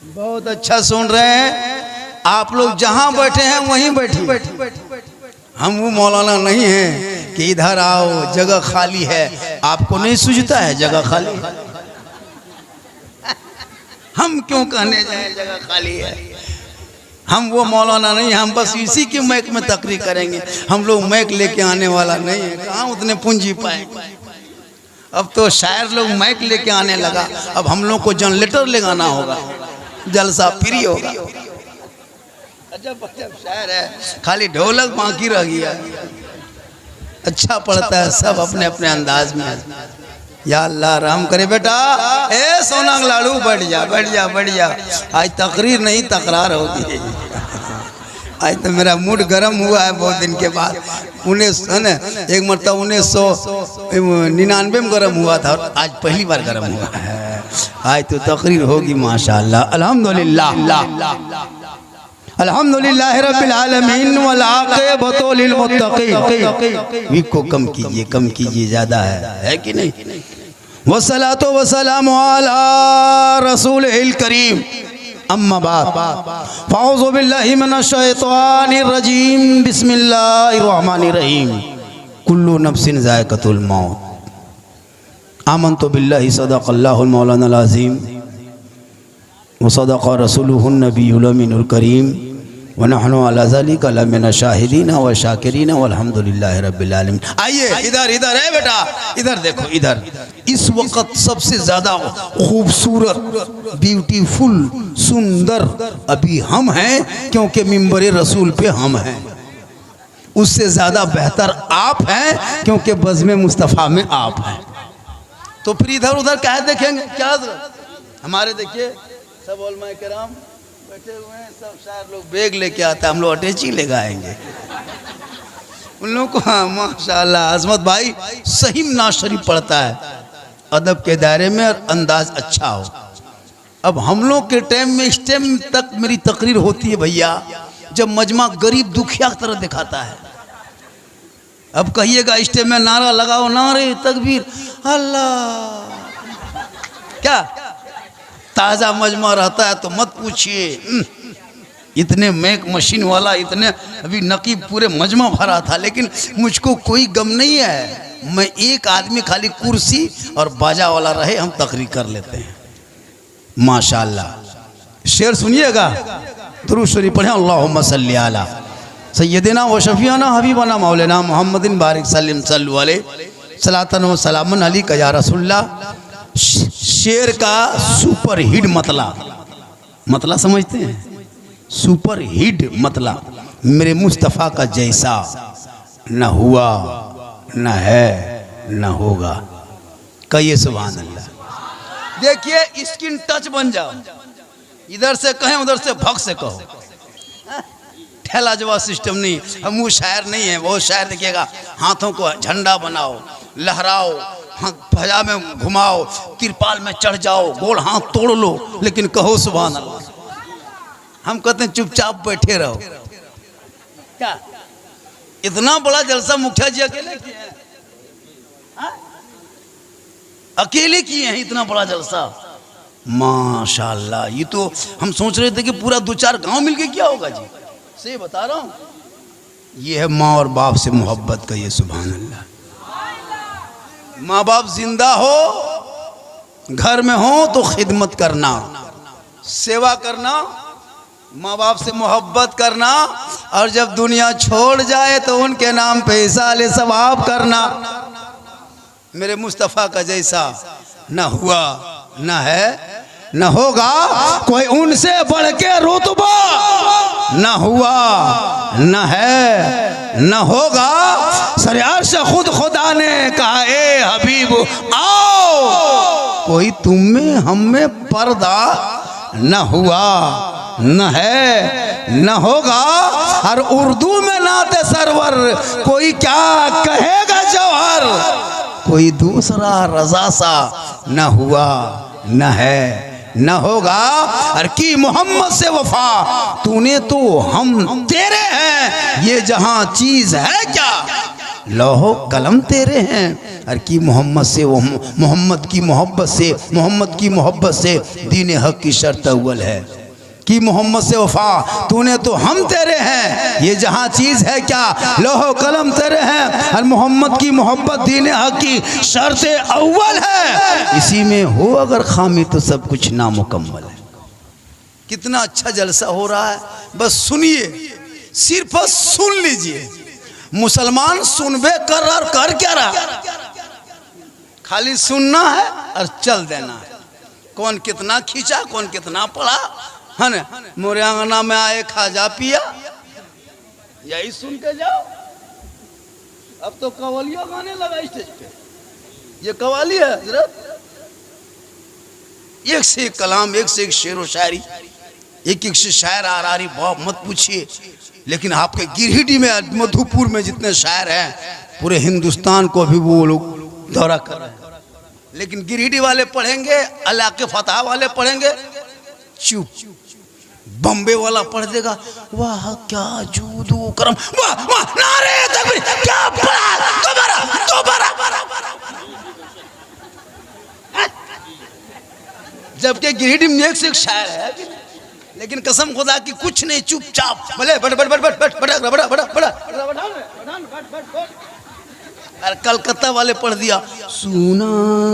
बहुत अच्छा सुन रहे हैं आप लोग। जहां बैठे हैं वहीं बैठिए। हम वो मौलाना नहीं हैं कि इधर आओ जगह खाली है। आपको नहीं सूझता है जगह खाली है? हम क्यों कहने जाए जगह खाली है? हम वो मौलाना नहीं, हम बस इसी की मैक में तकरीर करेंगे। हम लोग मैक लेके आने वाला नहीं है। कहाँ उतने पूंजी पाएंगे? अब तो शायर लोग मैक लेके आने लगा। अब हम लोग को जनरेटर लगाना होगा, जलसा फ्री होगा। अजब अजब शायर है, खाली ढोलक बाकी रह गया। अच्छा पढ़ता है सब अपने अपने अंदाज में। या अल्लाह रहम करे बेटा। ए सोना लाड़ू बैठ जा बैठ जा बैठ जा। आज तकरीर नहीं तकरार होगी। आज तो मेरा मूड गर्म हुआ है बहुत दिन के बाद। 19 एक मरतब 1999 में गर्म हुआ था और आज पहली बार गर्म हुआ है। आज तो तकरीर होगी माशाअल्लाह। अल्हम्दुलिल्लाह अल्हम्दुलिल्लाह रब्बिल आलमीन वल आक़िबतु लिल मुत्तक़ीन। वीक को कम कीजिए ज़्यादा है कि नहीं? वस्सलातु वस्सलामु अला रसूलिल करीम। अम्मा बाद फ़अऊज़ु बिल्लाहि मिनश शैतानिर रजीम। बिस्मिल्लाहिर रहमानिर रहीम। कुल्लु नफ्सिन ज़ाइक़तुल मौत। आमन्तु बिल्लाहि सदक़ल्लाहुल मौलानाल अज़ीम व सदक़ रसूलुहुन नबियुल अमीनुल करीम व नहनु अला ज़ालिका लमिन शाहिदीन व शाकिरीन वल्हम्दुलिल्लाहि रब्बिल आलमीन। आइए इधर इधर है बेटा, इधर देखो इधर। इस वक्त सबसे ज़्यादा खूबसूरत ब्यूटीफुल सुंदर अभी हम हैं, क्योंकि मिंबर रसूल पे हम हैं। उससे ज़्यादा बेहतर आप हैं, क्योंकि बज़्म मुस्तफ़ा में आप हैं। तो फिर इधर उधर क्या देखेंगे? क्या हमारे देखिए सब उलमा किराम बैठे हुए हैं, सब शायर लोग बैग लेके आता है, हम लोग अटैची ले आएंगे उन लोगों को। हाँ माशाल्लाह अज़मत भाई सही नाज़ शरीफ पढ़ता है, अदब के दायरे में और अंदाज अच्छा हो। अब हम लोग के टाइम में इस टाइम तक मेरी तकरीर होती है भैया जब मजमा गरीब दुखिया की तरह दिखाता है। अब कहिएगा इस टाइम में नारा लगाओ, नारे तकबीर अल्लाह, क्या ताज़ा मजमा रहता है तो मत पूछिए। इतने मैक मशीन वाला, इतने अभी नकीब पूरे मजमा भरा था, लेकिन मुझको कोई गम नहीं है। मैं एक आदमी खाली कुर्सी और बाजा वाला रहे, हम तकरीर कर लेते हैं माशाअल्लाह। शेर सुनिएगा, दुरूद शरीफ पढ़ें। अल्लाहुम्मा सल्ली अला सय्यदिना व शफीना हबीबना मौलाना मुहम्मदिन बारिक सल्लिम सल्लु अलैहि सलातन व सलामन अली का या रसूलल्लाह। शेर का सुपर हिट मतला समझते हैं? सुपर हिट मतला मेरे मुस्तफ़ा का जैसा न हुआ न है न होगा। कहिए सुभान अल्लाह। देखिए स्किन टच बन जाओ, इधर से कहें उधर से भग से कहो। ठेला जवाब सिस्टम नहीं। हम वो शायर नहीं है। वो शायर देखिएगा हाथों को झंडा बनाओ, लहराओ, भजा में घुमाओ, तिरपाल में चढ़ जाओ, गोल हाथ तोड़ लो, लेकिन कहो सुभान अल्लाह। हम कहते हैं चुपचाप बैठे रहो। क्या इतना बड़ा जलसा मुखिया जी अकेले किए हैं? अकेले किए हैं इतना बड़ा जलसा माशाल्लाह। ये तो हम सोच रहे थे कि पूरा 2-4 गांव मिलके क्या होगा जी। से बता रहा हूं, ये है माँ और बाप से मोहब्बत का। ये सुभान अल्लाह। माँ बाप जिंदा हो, घर में हो तो खिदमत करना, सेवा करना, माँ बाप से मोहब्बत करना, और जब दुनिया छोड़ जाए तो उनके नाम पे इसाले सवाब करना। मेरे मुस्तफ़ा का जैसा न हुआ न है न होगा, कोई उनसे बढ़ के रुतबा न हुआ न है न होगा। सरे अर्श खुद खुदा ने कहा ए हबीब आओ, कोई तुम में हम में पर्दा न हुआ न है न होगा। और उर्दू में नाते सरवर कोई क्या कहेगा जौहर, कोई दूसरा रजा सा न हुआ न है न होगा। और की मोहम्मद से वफा तूने तो हम तेरे हैं, ये जहां चीज है क्या लौहो कलम तेरे हैं। और की मोहम्मद से वो मोहम्मद की मोहब्बत से, मोहम्मद की मोहब्बत से दीन हक की शर्त अव्वल है। कि मोहम्मद से वफा तूने तो हम तेरे हैं, ये जहाँ चीज़ है क्या लौहो कलम तेरे हैं। और मोहम्मद की मोहब्बत दीन हक की शर्त अव्वल है। इसी में हो अगर खामी तो सब कुछ नामुकम्मल है। कितना अच्छा जलसा हो रहा है, बस सुनिए, सिर्फ सुन लीजिए। मुसलमान सुनबे कर और कर क्या रहा, खाली सुनना है और चल देना है। कौन कितना खींचा, कौन कितना पढ़ा, है ना। मोरे आंगना में आए खाजा पिया, यही सुन के जाओ। अब तो कवालिया गाने लगा स्टेज पे, ये कवाली है हजरत। एक से एक कलाम, एक से एक शेर व शायरी, एक एक से शायर आ रही, बहुत मत पूछिए। लेकिन आपके गिरिडीह में, मधुपुर में जितने शायर हैं, पूरे हिंदुस्तान को अभी वो लोग दौरा कर रहे हैं। लेकिन गिरिडीह वाले पढ़ेंगे, इलाके फतह वाले पढ़ेंगे चुप, बम्बे वाला पढ़ देगा वाह क्या जूदू करम, वाह वाह नारे तकबीर, क्या पढ़ा, दोबारा दोबारा। जबकि गिरिडीह में एक से एक शायर है, लेकिन कसम खुदा की कुछ नहीं, चुपचाप भले बड़ बड़ बड़ बड़ बड़ बड़ा बड़ा बड़ा बड़ा। और कलकत्ता वाले पढ़ दिया सुना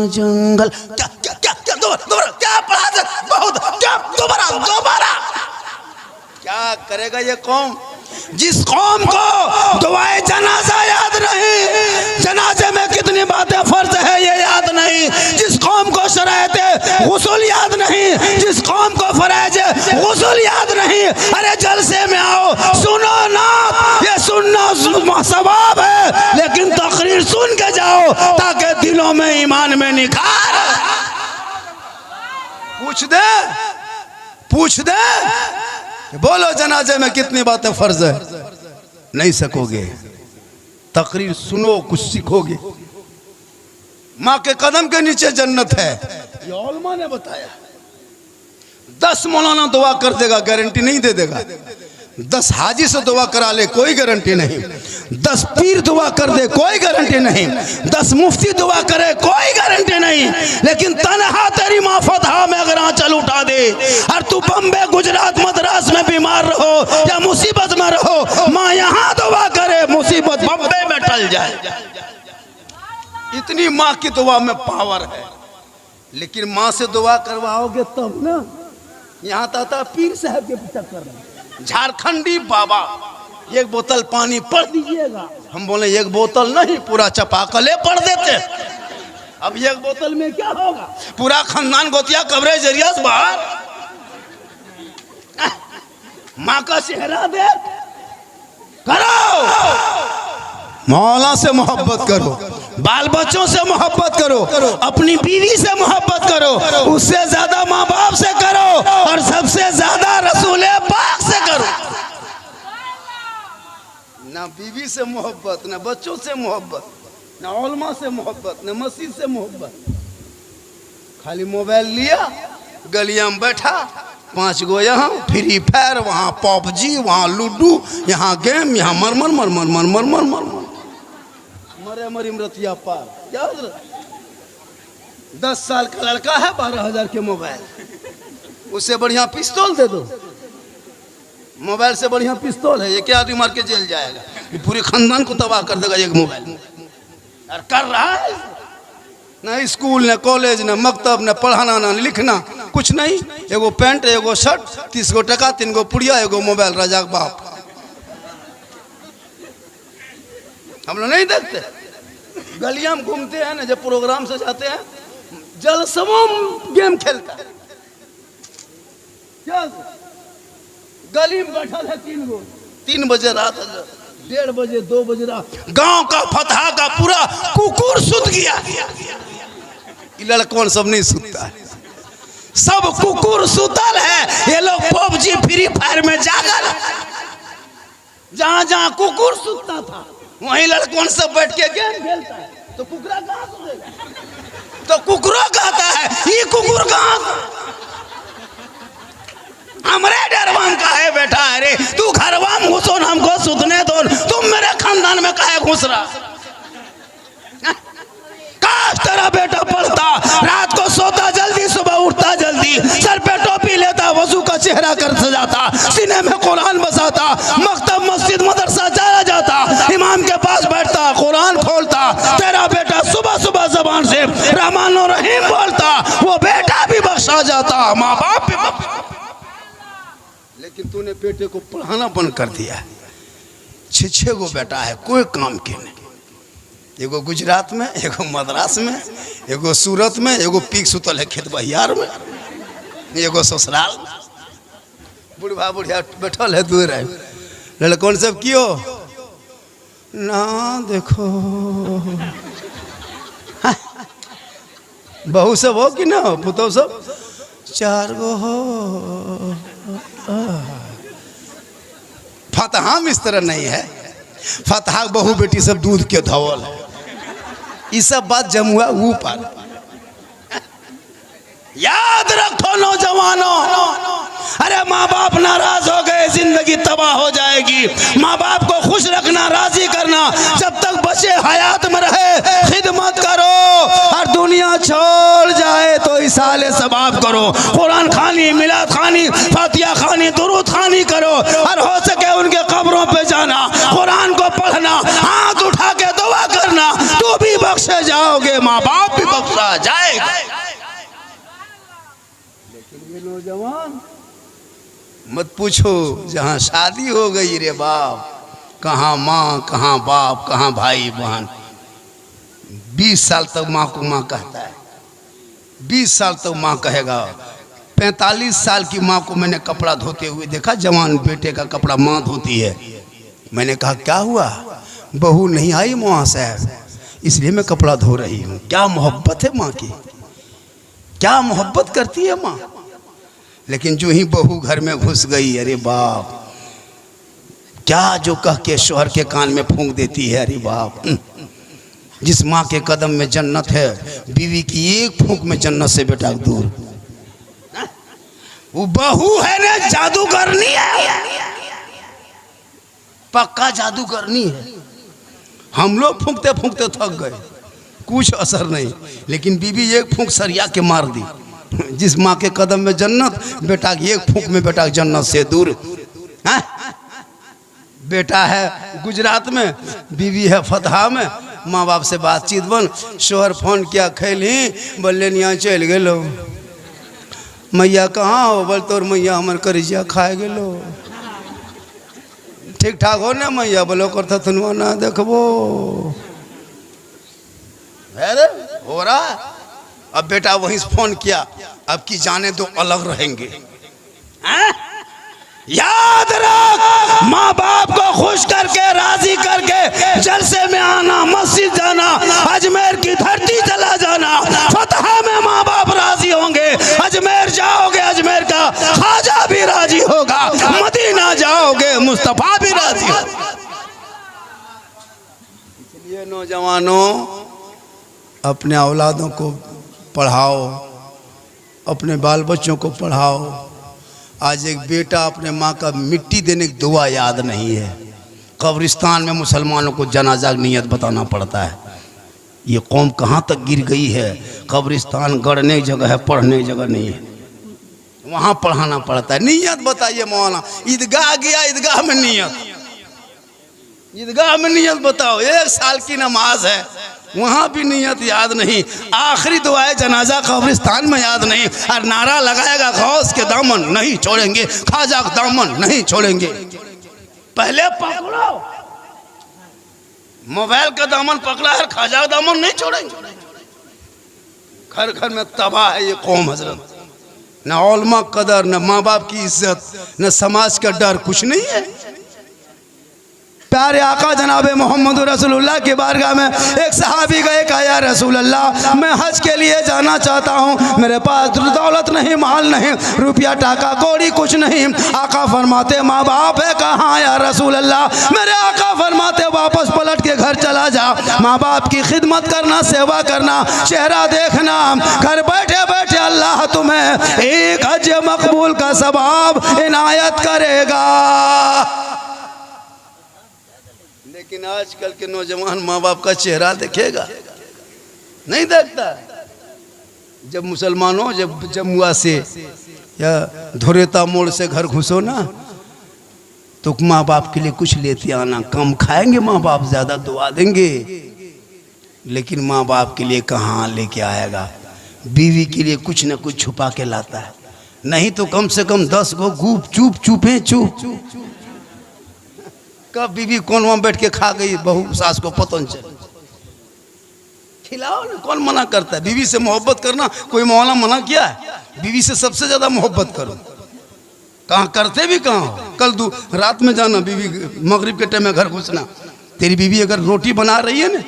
जंगल, क्या क्या क्या क्या, दोबारा क्या पढ़ा दे, बहुत क्या, दोबारा दोबारा। क्या करेगा ये कौम, जिस कौम को दुआए जनाजा याद नहीं, जनाजे में कितनी बातें फर्ज है ये याद नहीं, जिस कौम को शरायते गुस्ल याद नहीं, जिस कौम को फराइज गुस्ल याद नहीं। अरे जलसे में आओ, सुनो ना, ये सुनना सवाब है, लेकिन तकरीर सुन के जाओ ताकि दिलों में ईमान में निखार। पूछ दे बोलो जनाजे में कितनी बातें फर्ज है, नहीं सकोगे। तकरीर सुनो, कुछ सीखोगे। माँ के कदम के नीचे जन्नत है, ये उलमा ने बताया। 10 मौलाना दुआ कर देगा, गारंटी नहीं दे देगा। 10 हाजी से दुआ करा ले, कोई गारंटी नहीं। 10 पीर दुआ कर दे, कोई गारंटी नहीं। 10 मुफ्ती दुआ करे, कोई गारंटी नहीं। लेकिन तनहा तेरी माँ फतहा में अगर आंचल उठा दे और तू बम्बे गुजरात मद्रास में बीमार रहो या मुसीबत में रहो, माँ यहाँ दुआ करे, मुसीबत बम्बे में टल जाए। इतनी माँ की दुआ में पावर है। लेकिन माँ से दुआ करवाओगे तब ना। यहाँ ताता पीर साहब के चक्कर में झारखंडी बाबा, एक बोतल पानी पढ़ दीजिएगा। हम बोले एक बोतल नहीं, पूरा चपाकले पढ़ देते। अब एक बोतल में क्या होगा, पूरा खानदान गोतिया कब्रे जरिया से बाहर। माँ का चेहरा देख करो, मौला से मोहब्बत करो, बाल बच्चों से मोहब्बत करो, अपनी बीवी से मोहब्बत करो, उससे ज्यादा माँ बाप से करो, और सबसे ज्यादा रसूल पाक से करो। ना बीवी से मोहब्बत, ना बच्चों से मोहब्बत, ना उलमा से मोहब्बत, ना मस्जिद से मोहब्बत। खाली मोबाइल लिया, गलिया में बैठा, 5 गो यहाँ फ्री फायर, वहाँ पबजी, वहाँ लूडो, यहाँ गेम, यहाँ मरमर मरमर मरमर मरमर मरे मरी मरतिया पार। क्या 10 साल का लड़का है, 12,000 के मोबाइल, उससे बढ़िया पिस्तौल दे दो। मोबाइल से बढ़िया पिस्तौल है, ये क्या आदमी मार के जेल जाएगा, ये पूरे खानदान को तबाह कर देगा एक मोबाइल। और कर रहा है ना, स्कूल ना कॉलेज ना मकतब ना पढ़ाना ना लिखना, कुछ नहीं। एगो पैंट, एगो शर्ट, 30 गो टका, 3 गो पुड़िया, एगो मोबाइल, राजा बाप। हम लोग नहीं देखते, गलियां में घूमते हैं ना, जब प्रोग्राम से जाते हैं, जलसमों गेम खेलता है। क्या गली में बैठा है 3 गो, 3 बजे रात, 1:30 बजे, 2 बजे रात, गांव का फतहा का पूरा कुकुर सुत गया। ये लड़कन सब नहीं सुतता है, सब कुकुर सुतल है। ये लोग पबजी फ्री फायर में जागल। जहां जहां कुकुर सुतता था वहीं लड़कों सब बैठ के गेम खेलता है। तो कुकरा कहाँ सुतेगा, तो कुकरो कहता है ये कुकुर कहाँ, हमरे डरवान का है बेटा। अरे तू घरवा में घुसो, हमको सुतने दो, तुम मेरे खानदान में काहे घुस रहा। तेरा बेटा पढ़ता, रात को सोता जल्दी, सुबह उठता जल्दी, सर पे टोपी लेता, वजू का चेहरा कर सजाता, सीने में कुरान बसाता, मकतब मस्जिद मदरसा चला जाता, इमाम के पास बैठता, कुरान खोलता। तेरा बेटा सुबह सुबह जबान से रहमान और रहीम बोलता, वो बेटा भी बख्शा जाता, माँ बाप भी बख्शा। लेकिन तूने बेटे को पढ़ाना बंद कर दिया। 6 गो बेटा है, कोई काम के नहीं। एगो गुजरात में, एगो मद्रास में, एगो सूरत में, एगो पीक सुतल है खेत बहियार में, एगो ससुराल। बुढ़वा बुढ़िया बैठल है दूर है। लड़कों सब क्यों ना देखो, बहू सब हो कि ना हो, पुतो सब 4 गो हो। फतहा में इस तरह नहीं है। फतहा बहू बेटी सब दूध के धवल है। ये सब बात जमुआ ऊपर। याद रखो नौजवानों, अरे माँ बाप नाराज हो गए जिंदगी तबाह हो जाएगी। माँ बाप को खुश रखना, राजी करना, जब तक बचे हयात में रहे खिदमत करो, और दुनिया छोड़ जाए तो इसाले सबाब करो। कुरान खानी, मिलाद खानी, फातिहा खानी, दुरूद खानी करो, और हो सके उनके कब्रों पे जाना, कुरान को पढ़ना, हाथ उठा के दुआ करना, तो भी बख्शे जाओगे, माँ बाप भी बख्शा जाएगा। लेकिन ये नौजवान मत पूछो, जहाँ शादी हो गई रे बाप, कहाँ माँ, कहाँ बाप, कहाँ भाई बहन। 20 साल तक माँ को माँ कहता है, 20 साल तक माँ कहेगा। 45 साल की माँ को मैंने कपड़ा धोते हुए देखा, जवान बेटे का कपड़ा माँ धोती है। मैंने कहा क्या हुआ? बहू नहीं आई माँ साहब, इसलिए मैं कपड़ा धो रही हूँ। क्या मोहब्बत है माँ की, क्या मोहब्बत करती है माँ। लेकिन जो ही बहू घर में घुस गई, अरे बाप, क्या जो कह के शोहर के कान में फूंक देती है। अरे बाप, जिस माँ के कदम में जन्नत है, बीवी की एक फूंक में जन्नत से बेटा दूर। वो बहू है ना, जादू करनी है, पक्का जादू करनी है। हम लोग फूंकते फूंकते थक गए, कुछ असर नहीं, लेकिन बीवी एक फूंक सरिया के मार दी। जिस माँ के कदम में जन्नत, बेटा की एक फूंक में बेटा जन्नत से दूर। बेटा है गुजरात में, बीवी है फतहा में। माँ बाप से बातचीत बन, शोहर फोन किया, खैली, बोले यहाँ चल गेलो। मैया कहाँ हो? बोल तोर मैया हमार करिजिया खाए गेलो। ठीक ठाक हो ना मैया? बोलो करता तुनवा ना देखबो। अरे हो रहा। अब बेटा वहीं से फोन किया, अब की जाने दो अलग रहेंगे। याद रख, माँ बाप को खुश करके, राजी करके जलसे में आना, मस्जिद जाना, अजमेर की धरती चला जाना। फतहा में माँ बाप राजी होंगे, अजमेर जाओगे अजमेर का ख्वाजा भी राजी होगा, मदीना जाओगे मुस्तफा भी राजी होगा। इसलिए नौजवानों, अपने औलादों को पढ़ाओ, अपने बाल बच्चों को पढ़ाओ। आज एक बेटा अपने माँ का मिट्टी देने की दुआ याद नहीं है। कब्रिस्तान में मुसलमानों को जनाजा की नियत बताना पड़ता है। ये कौम कहाँ तक गिर गई है। कब्रिस्तान गड़ने की जगह है, पढ़ने की जगह नहीं है, वहाँ पढ़ाना पड़ता है। नियत बताइए मौलाना, ईदगाह गया, ईदगाह में नियत, ईदगाह में नियत बताओ। 1 साल की नमाज है, वहाँ भी नियत याद नहीं। आखिरी दुआए जनाजा कब्रिस्तान में याद नहीं। और नारा लगाएगा, गौस के दामन नहीं छोड़ेंगे, ख्वाजा का दामन नहीं छोड़ेंगे। पहले पकड़ो, मोबाइल का दामन पकड़ा है, ख्वाजा का दामन नहीं छोड़ेंगे। घर घर में तबाह है ये कौम हजरत। न उलमा कदर, न माँ बाप की इज्जत, न समाज का डर, कुछ नहीं है। प्यारे आका जनाब मोहम्मद रसूलुल्लाह की बारगाह में एक सहाबी गए, कहा या रसूल अल्लाह, मैं हज के लिए जाना चाहता हूँ, मेरे पास दौलत नहीं, माल नहीं, रुपया टाका कौड़ी कुछ नहीं। आका फरमाते माँ बाप है कहाँ या रसूल अल्लाह? मेरे आका फरमाते वापस पलट के घर चला जा, माँ बाप की खिदमत करना, सेवा करना, चेहरा देखना, घर बैठे बैठे अल्लाह तुम्हें एक हज मकबूल का सवाब इनायत करेगा। लेकिन आजकल के नौजवान माँ बाप का चेहरा देखेगा, नहीं देखता। जब मुसलमानों जब जमुआ से या धुरेता मोड़ से घर घुसो ना, तो माँ बाप के लिए कुछ लेते आना। कम खाएंगे माँ बाप, ज़्यादा दुआ देंगे, लेकिन माँ बाप के लिए कहाँ लेके आएगा। बीवी के लिए कुछ न कुछ छुपा के लाता है, नहीं तो कम से कम 10 गो गुप चुप चुपे चुप। कब बीवी कौन वहाँ बैठ के खा गई, बहू सास को पता नहीं चले। खिलाओ ना, कौन मना करता है। बीवी से मोहब्बत करना कोई मौला मना किया है? बीवी से सबसे ज़्यादा मोहब्बत करो। कहाँ करते भी कहाँ हो। कल रात में जाना, बीवी मगरिब के टाइम में घर घुसना। तेरी बीवी अगर रोटी बना रही है ना,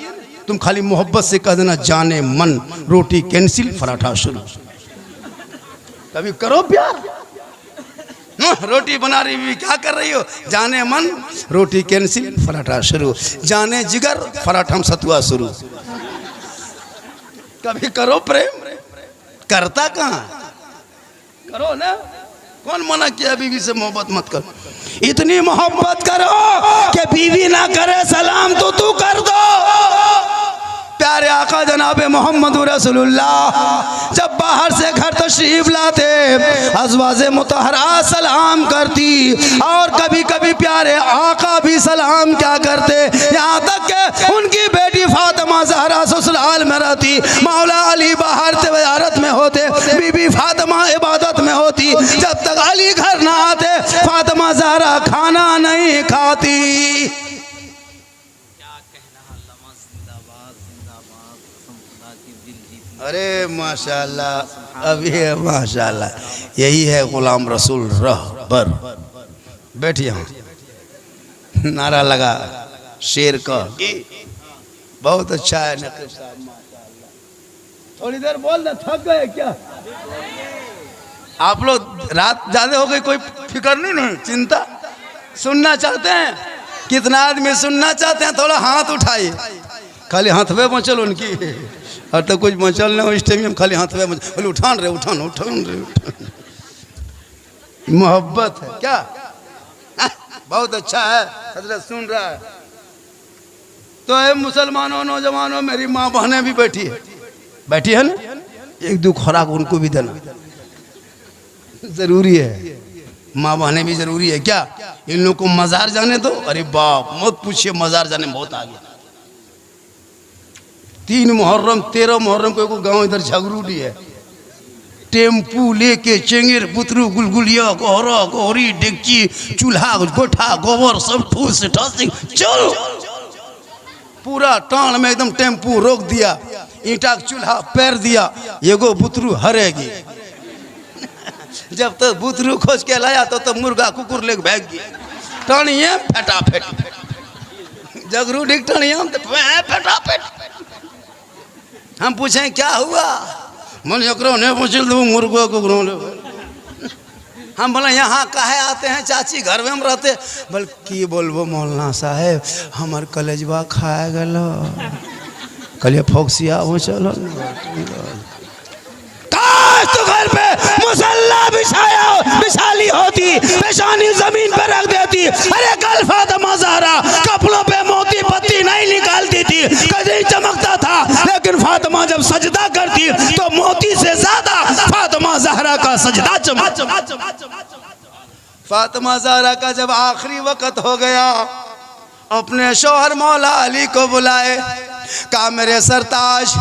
तुम खाली मोहब्बत से कह देना, जाने मन रोटी कैंसिल पराठा शुरू। कभी करो प्यार। रोटी बना रही बीवी, क्या कर रही हो? जाने मन रोटी कैंसिल पराठा शुरू, जाने जिगर पराठा सतुआ शुरू। कभी करो प्रेम। करता कहाँ, करो ना। कौन मना किया बीवी से मोहब्बत मत करो? इतनी मोहब्बत करो कि बीवी ना करे सलाम तो तू कर दो। प्यारे आका जनाब मोहम्मद रसूलुल्लाह जब बाहर से घर तशरीफ लाते, अज़वाजे मुतहरा सलाम करती, और कभी कभी प्यारे आका भी सलाम क्या करते। यहाँ तक कि उनकी बेटी फातिमा ज़हरा ससुराल में रहती, मौला अली बाहर तिजारत में होते, बीबी फातिमा इबादत में होती। जब तक अली घर ना आते, फातिमा ज़हरा खाना नहीं खाती। अरे माशाल्लाह, अभी है माशाल्लाह। यही है गुलाम रसूल रहबर। बैठिए, हम नारा लगा शेर का, बहुत अच्छा है नकीब साहब माशाल्लाह। थोड़ी देर बोल ना, थक गए क्या आप लोग? रात ज्यादा हो गई, कोई फिक्र नहीं चिंता। सुनना चाहते हैं? कितना आदमी सुनना चाहते हैं? थोड़ा हाथ उठाइए। खाली हाथ में मचल उनकी, और तो कुछ मचल ना हो इस टाइम में, खाली हाथ में बोले उठान रहे उठान उठान रहे। मोहब्बत है क्या? बहुत अच्छा है। हजरत सुन रहा है तो है। मुसलमानों नौजवानों, मेरी माँ बहनें भी बैठी है ना, एक दो खुराक उनको भी देना जरूरी है। माँ बहनें भी जरूरी है क्या? इन लोगों को मजार जाने दो। अरे बाप मत पूछिए, मजार जाने बहुत आगे। 3 मुहर्रम 13 मुहर्रम को गांव इधर झगरूडी है, टेम्पू लेके चेंगेर बुतरू गुलगुलिया गोहरा गोहरी डेगची चूल्हा गोठा गोबर सब ठूस ठासी चल। पूरा टाण में एकदम टेम्पू रोक दिया, ईंटा चूल्हा पैर दिया, एगो बुतरू हरेगी। जब तक बुतरू खोज के लाया तो मुर्गा कुकुर लेके भाग गया। टाणिया फटाफट जगरूडी टाणिया फटाफट। हम पूछें क्या हुआ, मन ने पूछल तो मुर्गा कुकुरों। हम बोले यहाँ काहे आते हैं चाची, घर में हम रहते। बल्कि बोलबो मौलाना साहेब हमार कलेजवा खाए गलो। कलिए फोक्सिया वो चलो तो घर पे मुसल्ला बिछाली होती, पेशानी जमीन पे रख देती। अरे कल फातिमा ज़हरा कपड़ों पे मोती पत्ती नहीं निकालती थी, कभी चमकता था, लेकिन फातिमा जब सजदा करती तो मोती से ज्यादा फातिमा ज़हरा का सजदा चमक। फातिमा ज़हरा का जब आखिरी वक्त हो गया, अपने शौहर मौला अली को बुलाए, कहा मेरे सरताज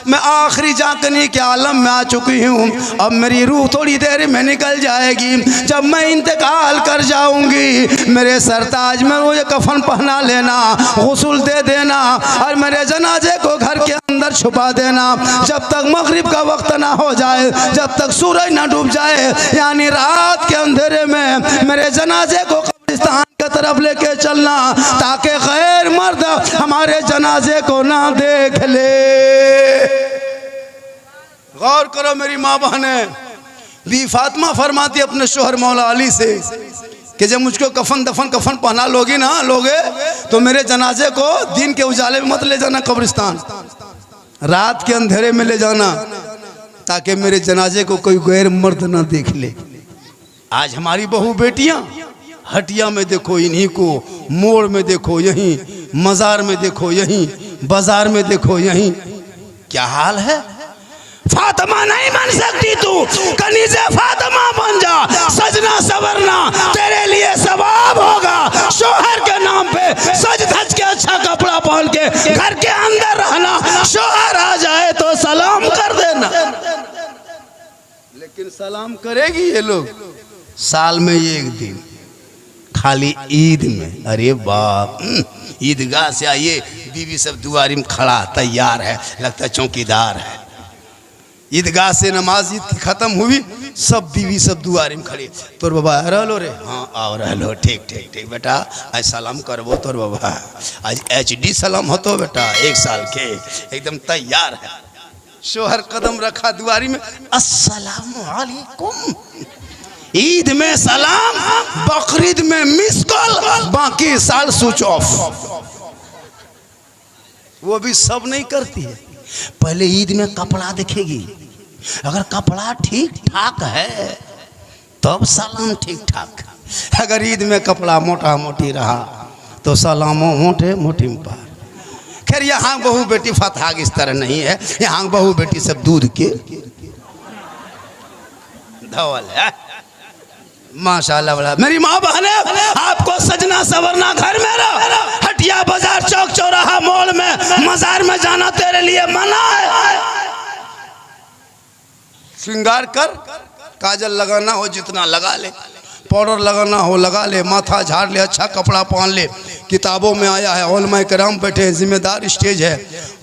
मैं आखिरी जाकनी के आलम में आ चुकी हूँ, अब मेरी रूह थोड़ी देर में निकल जाएगी। जब मैं इंतकाल कर जाऊंगी, मेरे सरताज में मुझे कफन पहना लेना, गुस्ल दे देना, और मेरे जनाजे को घर के अंदर छुपा देना। जब तक मगरिब का वक्त ना हो जाए, जब तक सूरज ना डूब जाए, यानी रात के अंधेरे में मेरे जनाजे को कब्रिस्तान की तरफ लेके चलना, ताकि गैर मर्द हमारे जनाजे को ना देख ले। गौर करो मेरी माँ बहने, भी फातिमा फरमाती अपने शोहर मौला अली से कि जब मुझको कफन पहना लोगी ना लोगे, तो मेरे जनाजे को दिन के उजाले में मत ले जाना कब्रिस्तान, रात के अंधेरे में ले जाना, ताकि मेरे जनाजे को कोई गैर मर्द ना देख ले। आज हमारी बहू बेटियां हटिया में देखो इन्हीं को, मोड़ में देखो यहीं, मज़ार में देखो यहीं, बाजार में देखो यहीं, क्या हाल है? फातिमा नहीं बन सकती तू, कनीज़े फातिमा बन जा। सजना सवरना तेरे लिए सवाब होगा। शोहर के नाम पे सज धज के अच्छा कपड़ा पहन के घर के अंदर रहना, शोहर आ जाए तो सलाम कर देना। लेकिन सलाम करेगी ये लोग साल में एक दिन, खाली ईद में। अरे बाप, ईदगाह से आइए, बीवी सब दुआरी में खड़ा तैयार है, लगता है चौकीदार है। ईदगाह से नमाज ईद की खत्म हुई, सब बीवी सब दुआरी में खड़ी। तोर बाबा रहलो रे? हाँ आओ रहलो, ठीक ठीक ठीक बेटा, आज सलाम करबो तोर बाबा, आज HD सलाम होतो बेटा, 1 साल के, एकदम तैयार है। शोहर कदम रखा दुआरी में, अस्सलामु अलैकुम। ईद में सलाम, बकरीद में मिस कॉल, बाकी साल स्विच ऑफ। वो भी सब नहीं करती है। पहले ईद में कपड़ा देखेगी, अगर कपड़ा ठीक ठाक है तब सलाम ठीक ठाक। अगर ईद में कपड़ा मोटा मोटी रहा तो सलामो मोटे मोटी पार। खैर यहाँ बहू बेटी फतहाग इस तरह नहीं है, यहाँ बहू बेटी सब दूध के धवल है। माशाल्लाह बड़ा। मेरी माँ बहने, आपको सजना सवरना घर में रहो, हटिया बाजार चौक चौराहा मॉल में मजार में जाना तेरे लिए मना है। श्रृंगार कर, काजल लगाना हो जितना लगा ले, पाउडर लगाना हो लगा ले, माथा झाड़ ले, अच्छा कपड़ा पहन ले। किताबों में आया है, उलमा कराम बैठे हैं, जिम्मेदार स्टेज है।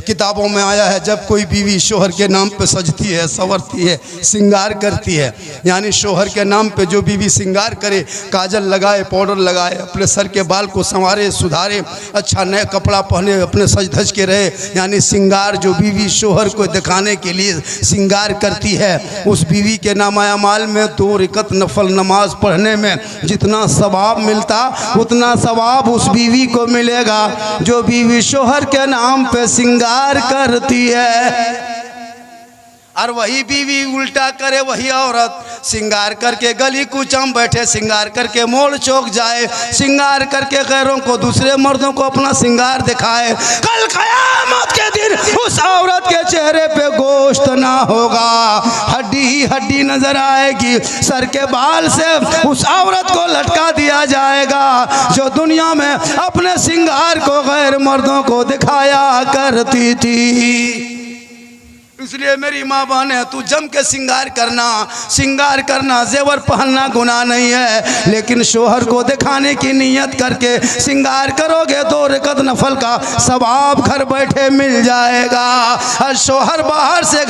किताबों में आया है जब कोई बीवी शोहर के नाम पे सजती है, संवरती है, श्रृंगार करती है, यानी शोहर के नाम पे जो बीवी श्रृंगार करे, काजल लगाए, पाउडर लगाए, अपने सर के बाल को संवारे सुधारे, अच्छा नया कपड़ा पहने, अपने सज धज के रहे, यानी श्रृंगार जो बीवी शोहर को दिखाने के लिए श्रृंगार करती है, उस बीवी के नामायामाल में 2 रकअत नफल नमाज पढ़ने में जितना सवाब मिलता उतना सवाब उस बीवी को मिलेगा जो बीवी शोहर के नाम पे श्रृंगार करती है। और वही बीवी उल्टा करे, वही औरत श्रृंगार करके गली कूचम बैठे, श्रृंगार करके मोड़ चौक जाए, श्रृंगार करके गैरों को, दूसरे मर्दों को अपना श्रृंगार दिखाए। कल क़यामत के दिन उस औरत के चेहरे पे गोश्त ना होगा, हड्डी ही हड्डी नजर आएगी। सर के बाल से उस औरत को लटका दिया जाएगा जो दुनिया में अपने श्रृंगार को गैर मर्दों को दिखाया करती थी। इसलिए मेरी माँ बहने, तू जम के श्रृंगार करना, जेवर पहनना गुनाह नहीं है, लेकिन शोहर को दिखाने की नियत करके श्रृंगार करोगे 2 रकअत नफल का सवाब घर बैठे मिल जाएगा। और शोहर बाहर से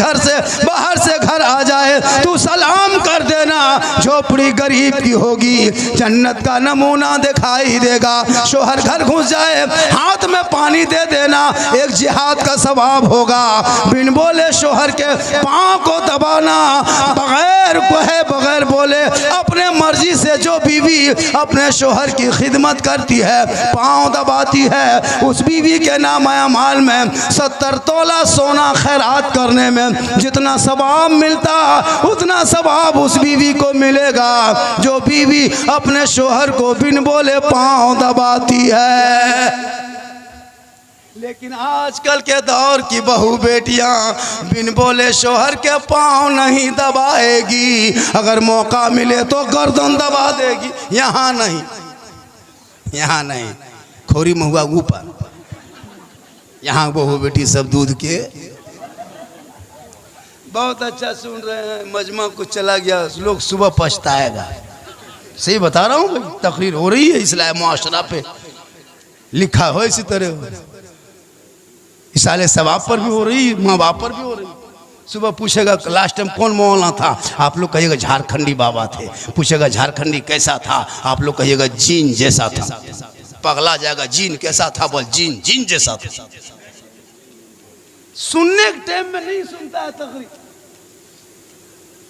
घर आ जाए, तू सलाम कर देना, झोपड़ी गरीब की होगी, जन्नत का नमूना दिखाई देगा। शोहर घर घुस जाए, हाथ में पानी दे देना, एक जिहाद का सवाब होगा। बिन बोले शोहर के पाँव को दबाना, बगैर बोले अपने मर्जी से जो बीवी अपने शोहर की खिदमत करती है, पाँव दबाती है, उस बीवी के नामायामाल में 70 तोला सोना खैरात करने में जितना सवाब मिलता उतना सवाब उस बीवी को मिलेगा जो बीवी अपने शोहर को बिन बोले पाँव दबाती है। लेकिन आजकल के दौर की बहू बेटियां बिन बोले शोहर के पाँव नहीं दबाएगी, अगर मौका मिले तो गर्दन दबा देगी। यहाँ नहीं, खोरी महुआ ऊपर। यहाँ बहू बेटी सब दूध के। बहुत अच्छा सुन रहे हैं, मजमा कुछ चला गया, लोग सुबह पछताएगा। सही बता रहा हूँ भाई, तकरीर हो रही है इस्लाम मुआशरा पे, लिखा हो इसी तरह, इसाले सवाब पर भी हो रही, माँ बाप पर भी हो रही। सुबह पूछेगा लास्ट टाइम कौन मौलाना था, आप लोग कहिएगा झारखंडी बाबा थे। पूछेगा झारखंडी कैसा था, आप लोग कहिएगा जीन जैसा था। पगला जाएगा, जीन कैसा था, बोल जीन जैसा था। सुनने के टाइम में नहीं सुनता है तकरीर,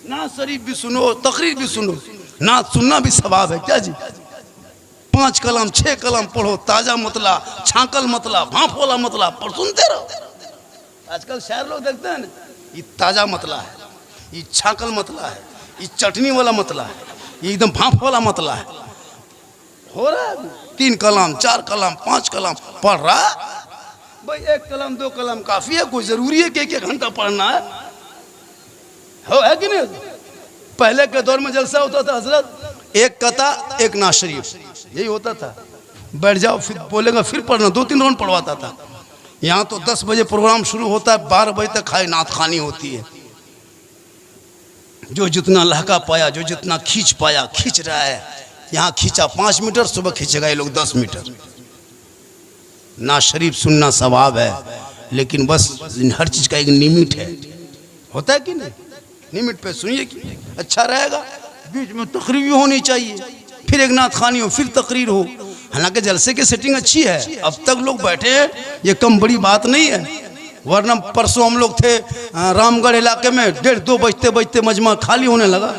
ना शरीफ भी सुनो, तकरीर भी सुनो, ना सुनना भी सवाब है। क्या जी, 5 कलम 6 कलम पढ़ो, ताजा मतला, छाकल मतला, भाप वाला मतला पर सुनते रहो। आजकल शायर लोग देखते हैं ना, ये ताजा मतला है, ये छाकल मतला है, ये चटनी वाला मतला है, ये एकदम भाप वाला मतला है। हो रहा है 3 कलम 4 कलम 5 कलम पढ़ रहा, भाई 1 कलम 2 कलम काफी है, कोई जरूरी है कि 1 घंटा पढ़ना है कि नहीं? पहले के दौर में जलसा होता था हजरत, 1 कता 1 नाज शरीफ, यही होता था। बैठ जाओ, फिर बोलेगा, फिर पढ़ना, 2-3 राउंड पढ़वाता था। यहाँ तो 10 बजे प्रोग्राम शुरू होता है, 12 बजे तक खाली नात खानी होती है। जो जितना लहका पाया, जो जितना खींच पाया खींच रहा है। यहाँ खींचा 5 मीटर, सुबह खींचेगा ये लोग 10 मीटर। ना शरीफ सुनना सवाब है, लेकिन बस हर चीज़ का एक लिमिट है, होता है कि नहीं? लिमिट पे सुनिए कि अच्छा रहेगा। बीच में तकरीर भी होनी चाहिए, फिर एक नात खानी हो, फिर तकरीर हो। हालांकि जलसे की सेटिंग अच्छी है, अब तक लोग बैठे हैं, ये कम बड़ी बात नहीं है। वरना परसों हम लोग थे रामगढ़ इलाके में, 1:30-2 बजते बजते मजमा खाली होने लगा।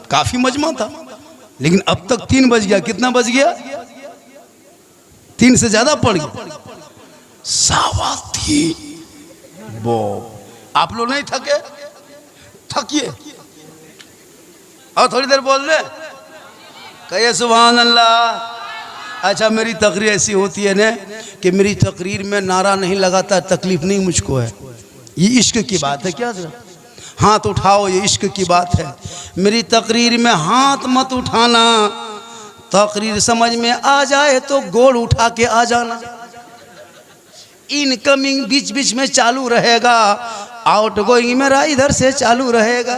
काफी मजमा था, लेकिन अब तक 3 बज गया। कितना बज गया? 3 से ज्यादा पड़ गया, 3:15। वो आप लोग नहीं थके? थकिए और थोड़ी देर बोल दे, कहिए सुभान अल्लाह। अच्छा, मेरी तकरीर ऐसी होती है ना कि मेरी तकरीर में नारा नहीं लगाता, तकलीफ नहीं मुझको है। ये इश्क की बात है क्या? जरा हाथ उठाओ, ये इश्क की बात है। मेरी तकरीर में हाथ मत उठाना, तकरीर समझ में आ जाए तो गोड़ उठा के आ जाना। इनकमिंग बीच बीच में चालू रहेगा, आउट गोइंग मेरा इधर से चालू रहेगा।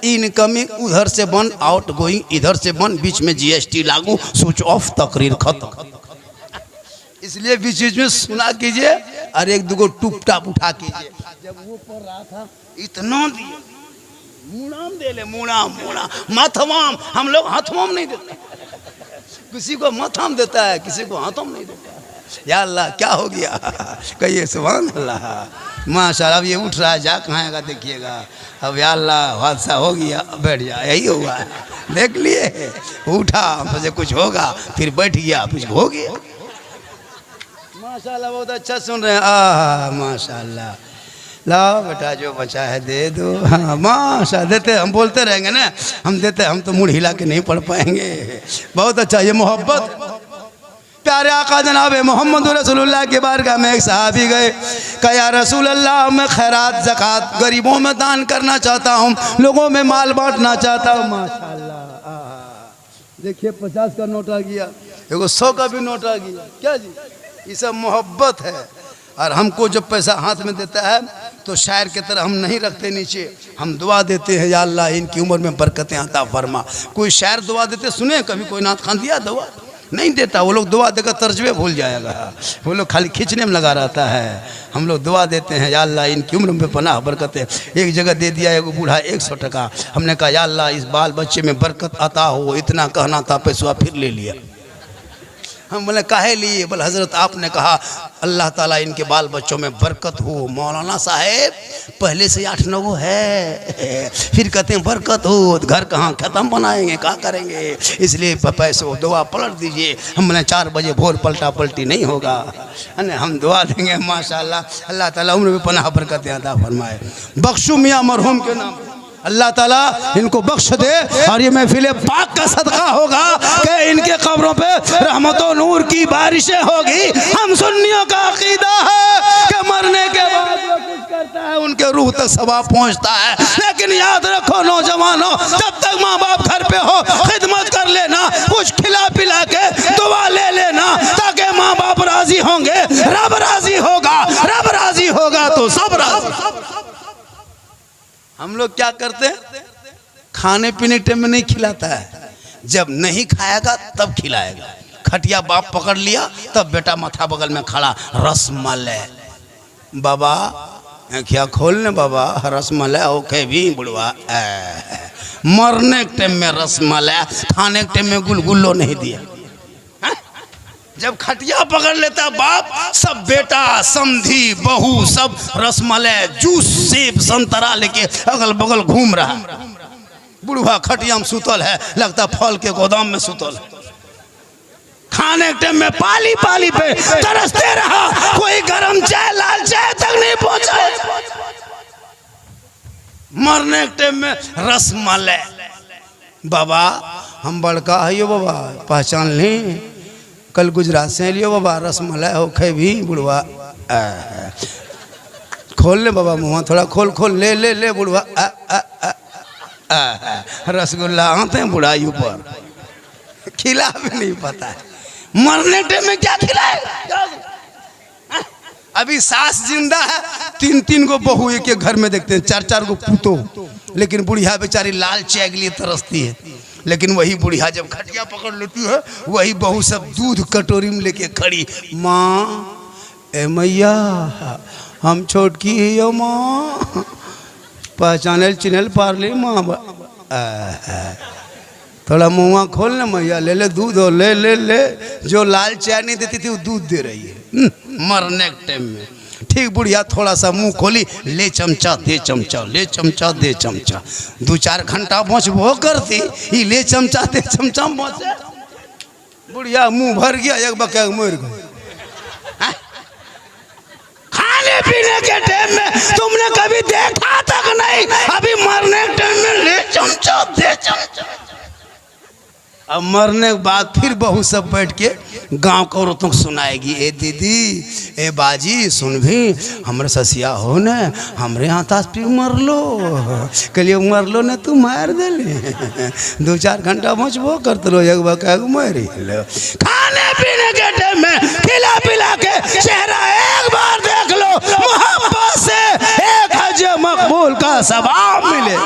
इनकमिंग उधर से बंद, आउट गोइंग इधर से बंद, बीच में जीएसटी लागू, स्विच ऑफ, तकरीर खत्म। इसलिए बीच बीच में सुना कीजिए और 1-2 टूप टाप उठा कीजिए। जब वो पढ़ रहा था इतना दिए, मुड़ाम दे ले, मुड़ाम माथवाम। हम लोग हाथवाम नहीं देते, किसी को माथाम देता है, किसी को हाथवाम नहीं देता। या अल्लाह, क्या हो गया? कहिए सुभान अल्लाह। माशाअल्लाह, अब ये उठ रहा है, जा कहाँ देखिएगा। अब या अल्लाह, हादसा हो गया, बैठ जा, यही हुआ। देख लिए, उठा, मुझे कुछ होगा, फिर बैठ गया, कुछ हो गया। माशाअल्लाह, बहुत अच्छा सुन रहे हैं। माशाअल्लाह, लाओ बेटा, जो बचा है दे दो। हाँ माशा, देते, हम बोलते रहेंगे ना, हम देते, हम तो मुड़ हिला के नहीं पढ़ पाएंगे। बहुत अच्छा, ये मोहब्बत। प्यारे आका जनाब मोहम्मद रसूलुल्लाह के बारगाह में एक सहाबी गए, कहा या रसूल अल्लाह, मैं खैरात ज़कात गरीबों में दान करना चाहता हूँ, लोगों में माल बांटना चाहता हूँ। माशाअल्लाह, देखिए 50 का नोट आ गया, एगो 100 का भी नोट आ गया। क्या जी, ये सब मोहब्बत है। और हमको जब पैसा हाथ में देता है तो शायर की तरह हम नहीं रखते नीचे, हम दुआ देते हैं, या अल्लाह इनकी उम्र में बरकतें अता फरमा। कोई शायर दुआ देते सुने कभी? कोई नात खान दिया दुआ? नहीं देता। वो लोग दुआ देकर तर्जमे भूल जाएगा, वो लोग खाली खींचने में लगा रहता है। हम लोग दुआ देते हैं, या अल्लाह इनकी उम्र में पनाह बरकतें। एक जगह दे दिया एक बूढ़ा 100 टका, हमने कहा या अल्लाह इस बाल बच्चे में बरकत अता हो। इतना कहना था, पैसा फिर ले लिया। हम बोले काहे लिए? बोले हजरत आपने कहा अल्लाह ताला इनके बाल बच्चों में बरकत हो। मौलाना साहेब पहले से 8-9 है, फिर कहते हैं बरकत हो, घर कहाँ ख़त्म बनाएंगे, क्या करेंगे? इसलिए पैसों दुआ पलट दीजिए। हम बोले 4 बजे भोर पलटा पलटी नहीं होगा, हम दुआ देंगे। माशाअल्लाह, अल्लाह ताला उम्र में पनाह बरकतें अता फरमाए। बख्शू मियाँ मरहूम के नाम, अल्लाह ताला इनको बख्श दे। और ये महफिल पाक का सदका होगा कि इनके कब्रों पे रहमतों नूर की बारिशें होगी। हम सुन्नियों का अकीदा है कि मरने के बाद जो कुछ करता है उनके रूह तक सवाब पहुंचता है। लेकिन याद रखो नौजवानों, जब तक माँ बाप घर पे हो खिदमत कर लेना, कुछ खिला पिला के दुआ ले लेना, ताकि माँ बाप राजी होंगे, रब राजी होगा, रब राजी होगा तो सब राजी। हम लोग क्या करते हैं? खाने पीने टाइम में नहीं खिलाता है, जब नहीं खाएगा तब खिलाएगा। खटिया बाप पकड़ लिया, तब बेटा माथा बगल में खड़ा, रसमलाई बाबा, क्या खोलने बाबा, रसमलाई ओके भी बुढ़वा। मरने के टाइम में रसमलाई, खाने के टाइम में गुलगुल्लो नहीं दिया। जब खटिया पकड़ लेता बाप, सब बेटा समधी बहू सब रसमलाई जूस सेब संतरा लेके अगल बगल घूम रहा। बुढ़वा खटिया में सुतल है, लगता फल के गोदाम में सुतल। खाने के टाइम में पाली पाली पे तरसते रहा, कोई गरम चाय लाल चाय तक नहीं पहुंचा। मरने के टाइम में रसमलाई बाबा, हम बड़का है यो बाबा, पहचान ली, कल गुजरात से लियो बाबा, रसमलाई हो खे भी बुढ़वा। खोल ले बाबा मुँह थोड़ा खोल खोल ले ले ले बुढ़वा रसगुल्ला आते हैं बुढ़ाई ऊपर खिला भी नहीं पता है मरने टाइम में क्या खिलाएगा। अभी सास जिंदा है, 3-3 को बहू एक एक घर में देखते हैं, 4-4 को पूतो, लेकिन बुढ़िया बेचारी लाल चाय के लिए तरसती है। लेकिन वही बुढ़िया जब खटिया पकड़ लेती है वही बहू सब दूध कटोरी में लेके खड़ी, माँ ए मैया हम छोटकी है माँ पहचानल चिन्हल पार ले माँ थोड़ा मुँह खोल ना मैया ले ले दूध और ले ले ले। जो लाल चाय नहीं देती थी वो दूध दे रही है मरने के टाइम में। ठीक बुढ़िया थोड़ा सा मुंह खोली, ले चमचा दे चमचा, ले चमचा दे चमचा। 2-4 घंटा पहुँच वो करती ही ले चमचा दे चमचा पहुँचे। बुढ़िया मुंह भर गया, एक बके मर गई। खाने पीने के टाइम में तुमने कभी देखा तक नहीं, अभी मरने के टाइम में ले चमचा दे चमचा। अब मरने के बाद फिर बहू सब बैठ के गांव को औरतों को सुनाएगी, ए दीदी ए बाजी सुन भी हमरे ससिया हो न हमरे यहाँ तास पी मर लो, कलिए मर लो न तू मार दे ले। 2-4 घंटा पहुँचबो करते लो, एक बार मर लो। खाने पीने के टाइम में खिला पिला के चेहरा एक बार देख लो, मोहब्बत से एक हज मकबूल का सवाब मिले।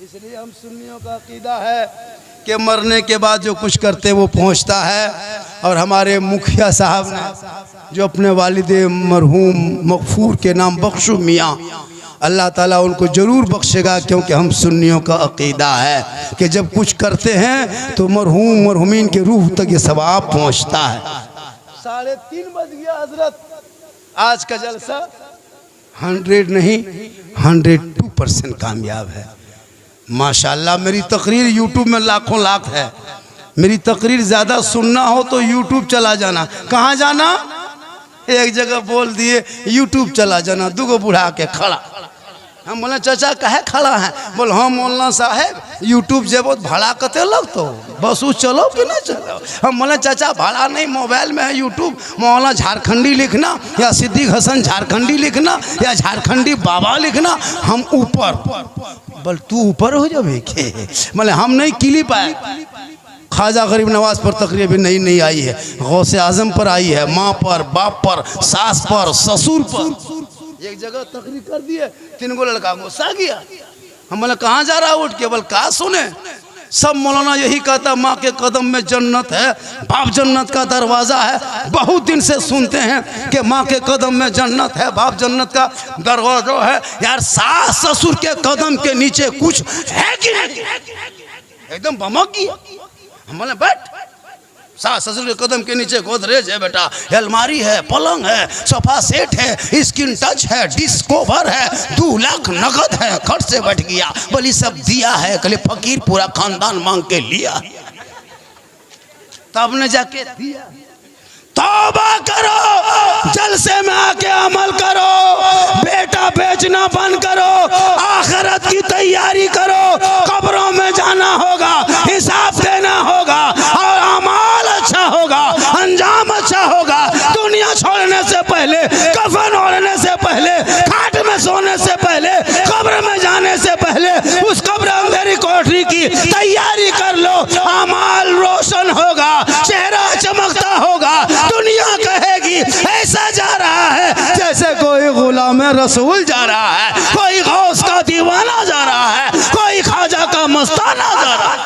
इसलिए हम सुन्नियों का अकीदा है कि मरने के बाद जो कुछ करते वो पहुंचता है। और हमारे मुखिया साहब ने जो अपने वालिदे मरहूम मगफूर के नाम बख्शू मियाँ, अल्लाह ताला उनको ज़रूर बख्शेगा, क्योंकि हम सुन्नियों का अकीदा है कि जब कुछ करते हैं तो मरहूम मरहूमीन के रूह तक ये सवाब पहुँचता है। 3:30 बज गया हजरत। आज का जलसा 100 नहीं 102% कामयाब है माशाल्लाह। मेरी तकरीर यूट्यूब में लाखों लाख है। मेरी तकरीर ज़्यादा सुनना हो तो यूट्यूब चला जाना। कहाँ जाना? एक जगह बोल दिए यूट्यूब चला जाना। 2 बुढ़ा के खड़ा, हम बोले चाचा कहे खड़ा है? बोल हाँ मौलाना साहेब यूट्यूब जेबो भाड़ा कते लगतो, बस वो चलो कि ना चलो। हम बोले चाचा भाड़ा नहीं, मोबाइल में है यूट्यूब, मौलाना झारखंडी लिखना या सिद्दीक हसन झारखंडी लिखना या झारखंडी बाबा लिखना, हम ऊपर। बोल तू ऊपर हो जाए के? बोले हम नहीं क्लिप आए। ख्वाजा गरीब नवाज पर तकरीर भी नहीं आई है, गौसे आजम पर आई है, माँ पर, बाप पर, सास पर, ससुर पर। एक जगह तकरीर कर दिए, 3 गो लड़का गुस्सा गया। हम बोले कहाँ जा रहा उठ के? बोल कहा सुने सब मौलाना यही कहता माँ के कदम में जन्नत है, बाप जन्नत का दरवाज़ा है। बहुत दिन से सुनते हैं कि माँ के कदम में जन्नत है, बाप जन्नत का दरवाजा है। यार सास ससुर के कदम के नीचे कुछ है कि नहीं? एकदम बमक गया। हम बोले बैठ, सास ससुर के कदम के नीचे गोदरेज है बेटा, अलमारी है, पलंग है, सोफा सेट है, स्क्रीन टच है, डिश कवर है, 2 लाख नगद है। खट से बैठ गया। बोली सब दिया है, कल फकीर पूरा खानदान मांग के लिया, तब ने जाके दिया। तौबा करो, जलसे में आके अमल करो, बेटा बेचना बंद करो, आखिरत की तैयारी करो। कब्रों में जाना होगा, हिसाब देना होगा, और अमाल अच्छा होगा, अंजाम अच्छा होगा। दुनिया छोड़ने से पहले, कफन ओढ़ने से पहले, खाट में सोने से पहले, कब्र में जाने से पहले उस कब्र अंधेरी कोठरी की तैयारी कर लो। अमाल रोशन होगा, चेहरा चमकता होगा, दुनिया कहेगी ऐसा जा रहा है जैसे कोई गुलाम रसूल जा रहा है, कोई गौस का दीवाना जा रहा है, कोई ख्वाजा का मस्ताना जा रहा है।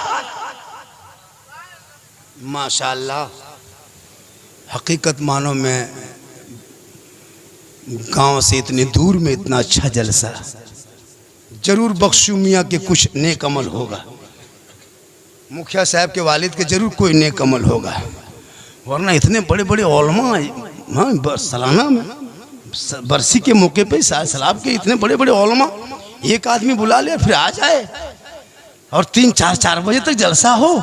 माशाल्लाह हकीकत मानो में गांव से इतनी दूर में इतना अच्छा जलसा, जरूर बख्शू मियाँ के कुछ नेक अमल होगा, मुखिया साहब के वालिद के जरूर कोई नेक अमल होगा, वरना इतने बड़े बड़े उलमा हाँ सालाना में बरसी के मौके पे सलाब के इतने बड़े बड़े उलमा एक आदमी बुला लिया फिर आ जाए और 3-4 बजे तक जलसा हो,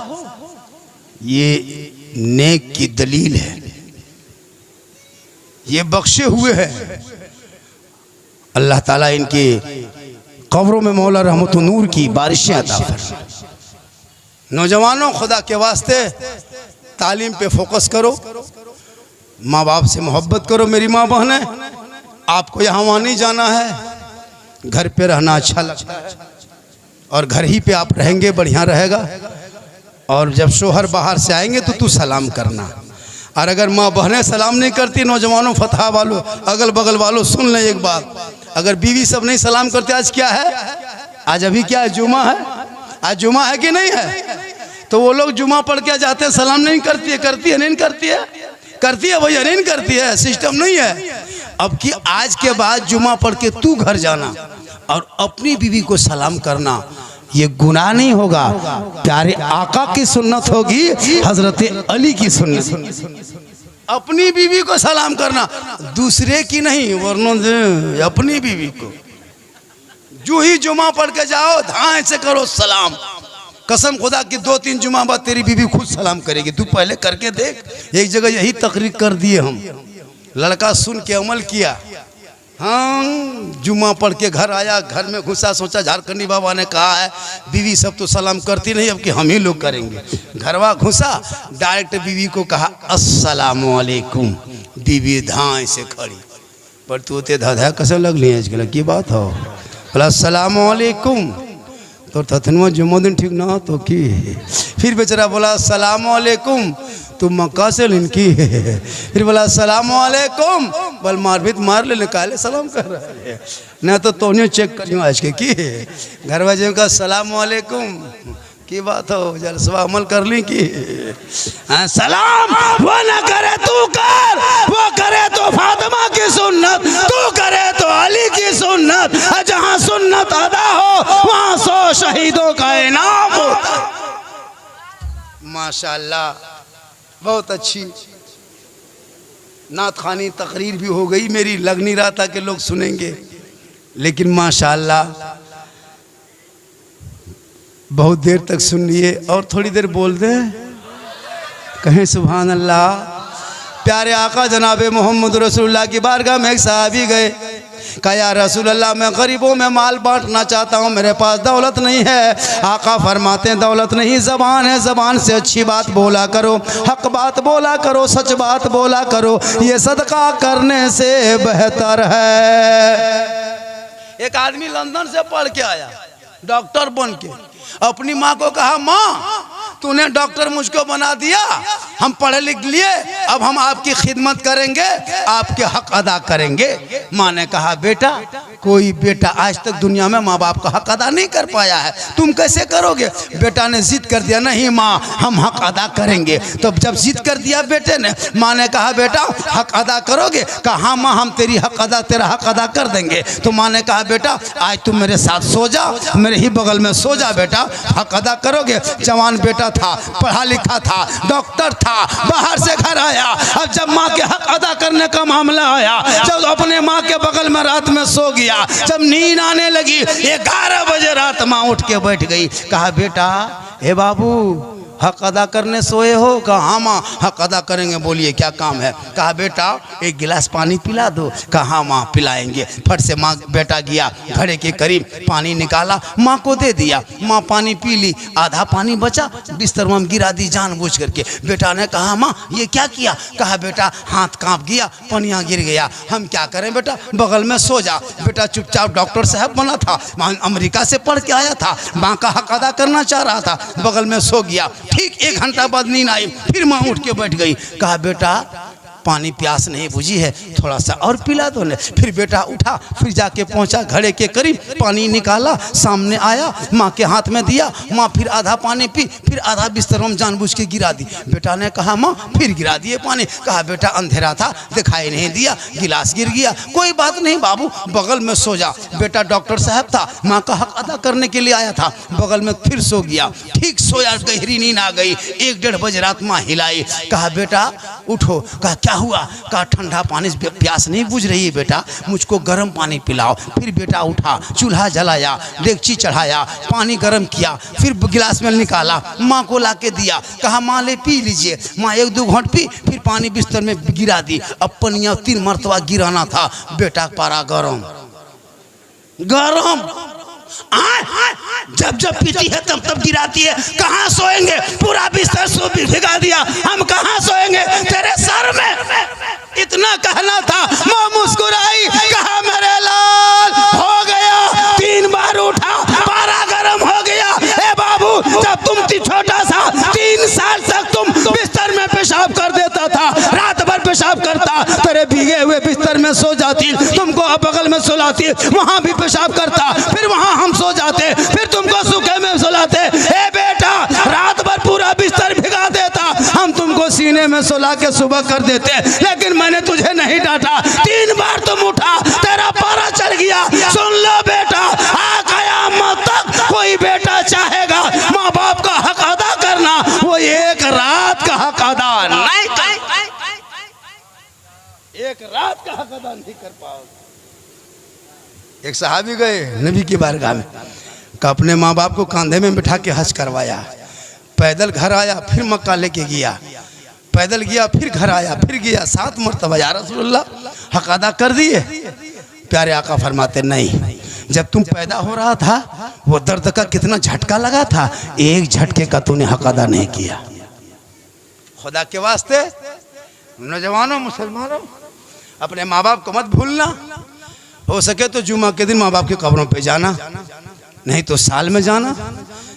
ये नेक की दलील है, ये बख्शे हुए हैं। अल्लाह ताला इनके कब्रों में मौला रहमत नूर की बारिशें अता फरमाए। नौजवानों खुदा के वास्ते तालीम पे फोकस करो, माँ बाप से मोहब्बत करो मेरी माँ बहनें। आपको यहाँ वहाँ नहीं जाना है, घर पे रहना अच्छा लगता है और घर ही पे आप रहेंगे बढ़िया रहेगा। और जब शोहर बाहर से आएंगे तो तू सलाम करना। और अगर माँ बहनें सलाम नहीं करती, नौजवानों फतहा वालों अगल बगल वालों सुन लें एक बात, अगर बीवी सब नहीं सलाम करते, आज क्या है, आज अभी क्या है, जुमा है, आज जुमा है कि नहीं है, तो वो लोग जुमा पढ़ के जाते हैं, सलाम नहीं करती है, करती है नहीं करती है, करती है भैया नहीं करती है, सिस्टम नहीं है। अब कि आज के बाद जुमा पढ़ के तू घर जाना और अपनी बीवी को सलाम करना, ये गुनाह नहीं होगा, प्यारे आका की सुन्नत होगी, हजरत अली की सुन्नत। अपनी बीवी को सलाम करना, दूसरे की नहीं, वरना अपनी बीवी को जो ही जुमा पढ़ के जाओ धाए से करो सलाम। कसम खुदा की 2-3 जुमा बाद तेरी बीवी खुद सलाम करेगी, तू पहले करके देख। एक जगह यही तकरीर कर दिए हम, लड़का सुन के अमल किया, हाँ जुमा पढ़ के घर आया, घर में घुसा, सोचा झारखंडी बाबा ने कहा है बीवी सब तो सलाम करती नहीं, अब कि हम ही लोग करेंगे। घरवा घुसा, डायरेक्ट बीवी को कहा अस्सलामु अलैकुम। बीवी धाए से खड़ी, पर तू ते धाधा कैसे लगली है, की बात हो, बोला अस्सलामु अलैकुम। तो थथनुआ जुम्मा दिन ठीक ना तो की, फिर बेचारा बोला अस्सलामु अलैकुम, तुम मक्का से लिनकी है, फिर बोला अस्सलामु अलैकुम, बल मार मार ले, निकाले सलाम कर रहा है ना, तो तोने चेक करियो आज के की घर वाले का अस्सलामु अलैकुम की बात हो, जलसवा अमल कर ली की सलाम वो ना करे तू कर, वो करे तो फातिमा की सुन्नत, तू करे तो अली की सुन्नत, जहाँ सुन्नत अदा हो वहाँ 100 शहीदों का इनाम होता। माशाअल्लाह, बहुत अच्छी नात खानी तकरीर भी हो गई मेरी, लग नहीं रहा था कि लोग सुनेंगे, लेकिन माशाअल्लाह बहुत देर तक सुन लिए। और थोड़ी देर बोल दे, कहें सुभान अल्लाह। प्यारे आका जनाब मोहम्मद रसूलुल्लाह की बारगाह में एक सहाबी गए, कहा या रसूल अल्लाह मैं गरीबों में माल बांटना चाहता हूँ, मेरे पास दौलत नहीं है। आका फरमाते हैं दौलत नहीं ज़बान है, ज़बान से अच्छी बात बोला करो, हक बात बोला करो, सच बात बोला करो, ये सदका करने से बेहतर है। एक आदमी लंदन से पढ़ के आया, डॉक्टर बन के, अपनी माँ को कहा माँ तूने डॉक्टर मुझको बना दिया, हम पढ़े लिख लिए, अब हम आपकी खिदमत करेंगे, आपके हक अदा करेंगे। माँ ने कहा बेटा कोई बेटा आज तक दुनिया में माँ बाप का हक अदा नहीं कर पाया है, तुम कैसे करोगे। बेटा ने जिद कर दिया, नहीं माँ हम हक अदा करेंगे। तो जब जिद कर दिया बेटे ने, माँ ने कहा बेटा हक अदा करोगे, कहा हाँ माँ हम तेरा हक अदा कर देंगे। तो माँ ने कहा बेटा आज तुम मेरे साथ सो जा, मेरे ही बगल में सो जा बेटा, हक अदा करोगे। जवान बेटा था, पढ़ा लिखा था, डॉक्टर था, बाहर से घर आया। अब जब माँ के हक अदा करने का मामला आया, जब अपने माँ के बगल में रात में सो गया, जब नींद आने लगी 11 बजे रात माँ उठ के बैठ गई। कहा बेटा हे बाबू हक अदा करने सोए हो। कहा हाँ माँ हक अदा करेंगे, बोलिए क्या काम है। कहा बेटा एक गिलास पानी पिला दो। कहा हाँ माँ पिलाएंगे। फट से माँ बेटा गया घड़े के करीब, पानी निकाला, माँ को दे दिया। माँ पानी पी ली, आधा पानी बचा, बिस्तर में गिरा दी जानबूझ करके। बेटा ने कहा माँ ये क्या किया। कहा बेटा हाथ कांप गया, पनिया गिर गया, हम क्या करें बेटा, बगल में सो जा। बेटा चुपचाप डॉक्टर साहब बना था, अमेरिका से पढ़ के आया था, माँ का हक अदा करना चाह रहा था, बगल में सो गया। ठीक 1 घंटा बाद नींद आई, फिर माँ उठ के बैठ गई। कहा बेटा पानी प्यास नहीं बुझी है, थोड़ा सा और पिला दो ने। फिर बेटा उठा, फिर जाके पहुंचा घड़े के करीब, पानी निकाला, सामने आया, माँ के हाथ में दिया। माँ फिर आधा पानी पी, फिर आधा बिस्तर में जानबूझ के गिरा दी। बेटा ने कहा माँ फिर गिरा दिए पानी। कहा बेटा अंधेरा था, दिखाई नहीं दिया, गिलास गिर गया, कोई बात नहीं बाबू बगल में सो जा। बेटा डॉक्टर साहब था, माँ का हक अदा करने के लिए आया था, बगल में फिर सो गया। ठीक सोया, गहरी नींद आ गई। 1-1:30 बजे रात माँ हिलाई। कहा बेटा उठो। कहा क्या हुआ। कहा ठंडा पानी से प्यास नहीं बुझ रही है बेटा, मुझको गर्म पानी पिलाओ। फिर बेटा उठा, चूल्हा जलाया, डेगची चढ़ाया, पानी गर्म किया, फिर गिलास में निकाला, माँ को ला के दिया। कहा माँ ले पी लीजिए। माँ 1-2 घूंट पी, फिर पानी बिस्तर में गिरा दी। अब पनिया 3 मरतबा गिराना था। बेटा पारा गरम गरम। जब जब पीती है तब तब गिराती है। कहाँ सोएंगे, पूरा बिस्तर सो भिगा दिया, हम कहाँ सोएंगे तेरे सर में। इतना कहना था, माँ मुस्कुराई, कहा मेरे लाल हो गया। 3 बार उठा, पारा गर्म हो गया। ए बाबू, जब तुम थी छोटा सा, 3 साल तक तुम बिस्तर में पेशाब कर देता था, रात भर पेशाब करता, तेरे भीगे हुए बिस्तर में सो जाती, तुमको बगल में सुलाती, वहां भी पेशाब करता, फिर वहां हम सो जाते, फिर तुमको सूखे में सुलाते। ए बेटा, रात भर पूरा बिस्तर भिगा देता, हम तुमको सीने में सुला के सुबह कर देते, लेकिन मैंने तुझे नहीं डांटा। 3 बार तुम उठा, तेरा पारा चढ़ गया। सुन लो बेटा, आ कयामत तक कोई बेटा चाहेगा माँ बाप का हक अदा करना, वो एक रात का हक अदा नहीं कर, एक रात का हक अदा नहीं कर पाओगे। एक सहाबी गए नबी की बारगाह में, अपने माँ बाप को कंधे में बिठा के हज करवाया, पैदल घर आया, फिर मक्का लेके गया, पैदल गया, फिर घर आया, फिर गया, 7 मरतबा या रसूलुल्लाह हक अदा कर दिए। प्यारे आका फरमाते नहीं, जब तुम पैदा हो रहा था वो दर्द का कितना झटका लगा था, एक झटके का तूने हक अदा नहीं किया। खुदा के वास्ते नौजवानों, मुसलमानों, अपने माँ बाप को मत भूलना। हो सके तो जुमा के दिन माँ बाप की कब्रों पे जाना, नहीं तो साल में जाना,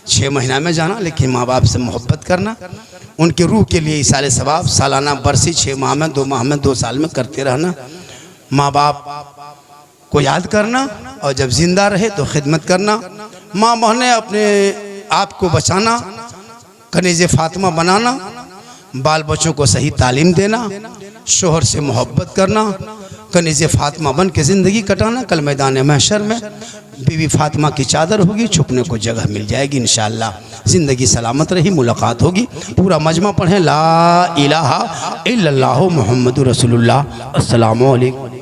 6 महीना में जाना, लेकिन माँ बाप से मोहब्बत करना, उनके रूह के लिए इसाले सवाब सालाना बरसी 6 माह में, 2 माह में, 2 साल में करते रहना। माँ बाप को याद करना और जब जिंदा रहे तो खिदमत करना। माँ बहनें अपने आप को बचाना, कनीज़े फातिमा बनाना, बाल बच्चों को सही तालीम देना, शोहर से मोहब्बत करना, कनीज़े फातिमा बन के ज़िंदगी कटाना। कल मैदान महशर में बीवी फातिमा की चादर होगी, छुपने को जगह मिल जाएगी। इंशाअल्लाह ज़िंदगी सलामत रही, मुलाकात होगी। पूरा मजमा पढ़ें, ला इलाहा इल्लल्लाहु मुहम्मदुर रसूलुल्लाह। अस्सलामु अलैकुम।